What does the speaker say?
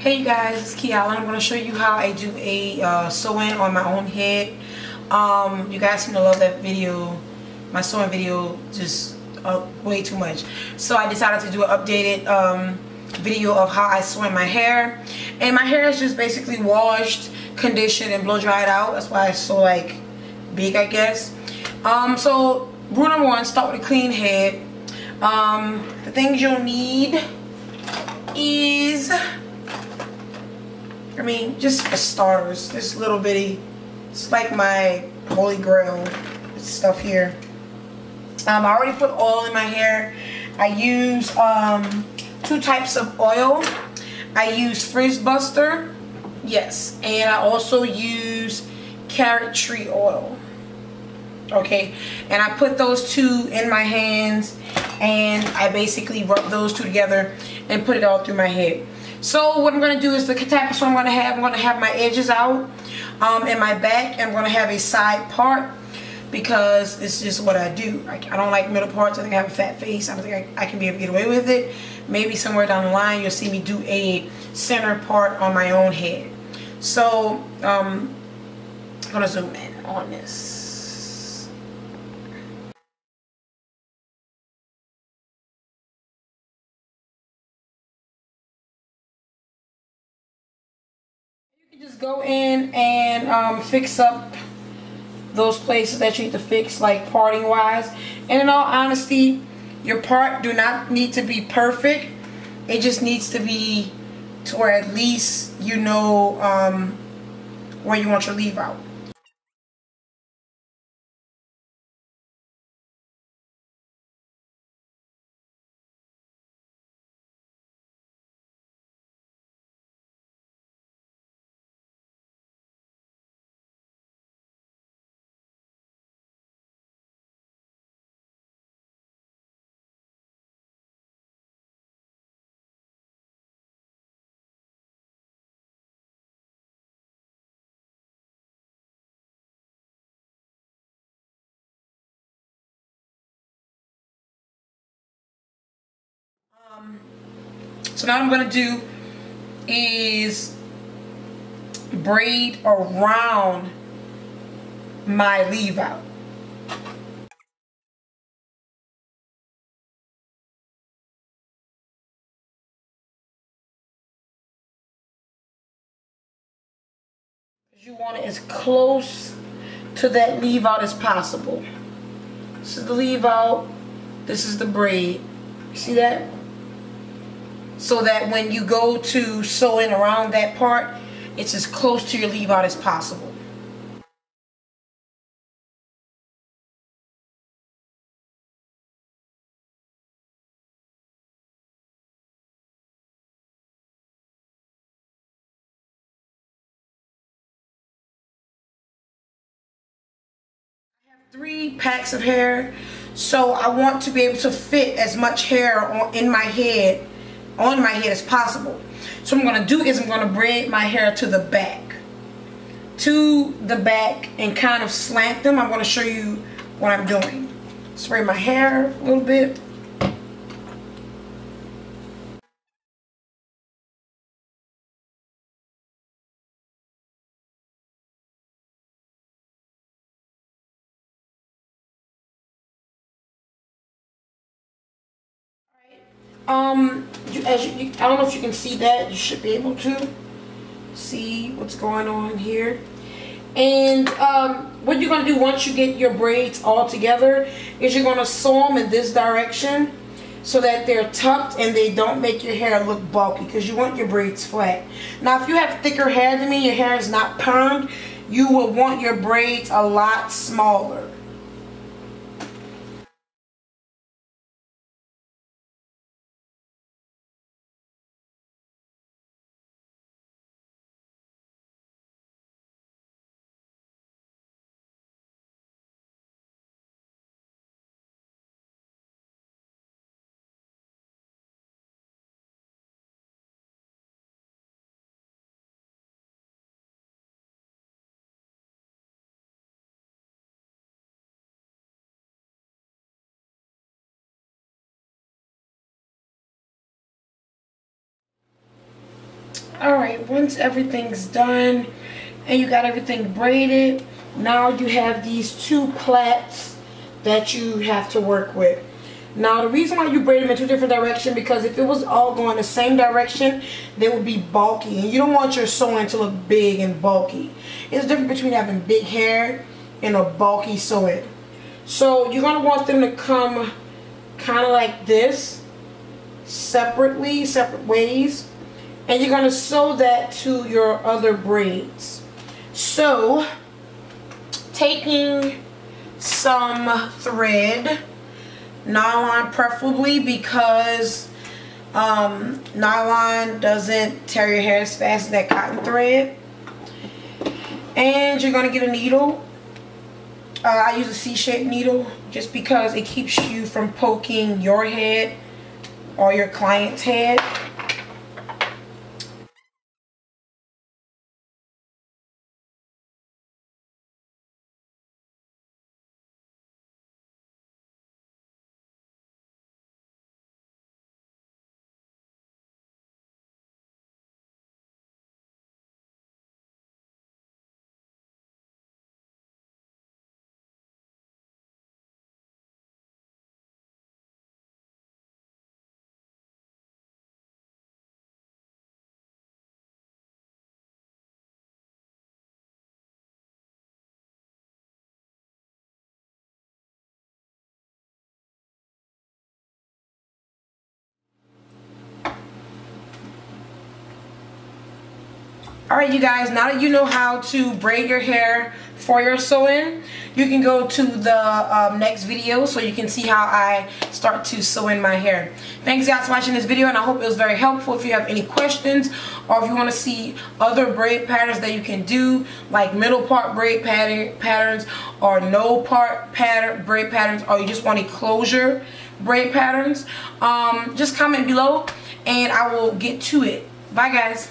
Hey you guys, it's Kiala. I'm going to show you how I do a sew-in on my own head. You guys seem to love that video, my sewing video, just way too much. So I decided to do an updated video of how I sew in my hair. And my hair is just basically washed, conditioned, and blow dried out. That's why it's so like big, I guess. So rule number one, start with a clean head. The things you'll need is, just for starters, this little bitty, it's like my holy grail stuff here. I already put oil in my hair. I use two types of oil. I use Frizz Buster, yes, and I also use carrot tree oil. Okay, and I put those two in my hands, and I basically rub those two together and put it all through my head. So what I'm going to do is the type of sew I'm going to have my edges out and my back. I'm going to have a side part because it's just what I do. I don't like middle parts. I think I have a fat face. I don't think I can be able to get away with it. Maybe somewhere down the line you'll see me do a center part on my own head. So I'm going to zoom in on this. Just go in and fix up those places that you need to fix, like parting wise. And in all honesty, your part do not need to be perfect. It just needs to be to where at least you know where you want your leave out. So now what I'm going to do is braid around my leave out. You want it as close to that leave out as possible. This is the leave out, this is the braid. See that? So that when you go to sew in around that part, it's as close to your leave out as possible. I have 3 packs of hair, so I want to be able to fit as much hair on my head as possible. So what I'm going to do is I'm going to braid my hair to the back. And kind of slant them. I'm going to show you what I'm doing. Spray my hair a little bit. I don't know if you can see that. You should be able to see what's going on here. And what you're going to do once you get your braids all together is you're going to sew them in this direction so that they're tucked and they don't make your hair look bulky, because you want your braids flat. Now if you have thicker hair than me, your hair is not permed, you will want your braids a lot smaller. Alright, once everything's done and you got everything braided, now you have these two plaits that you have to work with. Now the reason why you braid them in two different directions, because if it was all going the same direction, they would be bulky, and you don't want your sewing to look big and bulky. It's different between having big hair and a bulky sewing. So you're going to want them to come kind of like this, separate ways, and you're going to sew that to your other braids. So taking some thread, nylon preferably, because nylon doesn't tear your hair as fast as that cotton thread. And you're going to get a needle. I use a C-shaped needle just because it keeps you from poking your head or your client's head. Alright, you guys, now that you know how to braid your hair for your sewing, you can go to the next video so you can see how I start to sew in my hair. Thanks guys for watching this video, and I hope it was very helpful. If you have any questions, or if you want to see other braid patterns that you can do, like middle part braid patterns or no part braid patterns, or you just want a closure braid patterns, just comment below and I will get to it. Bye guys.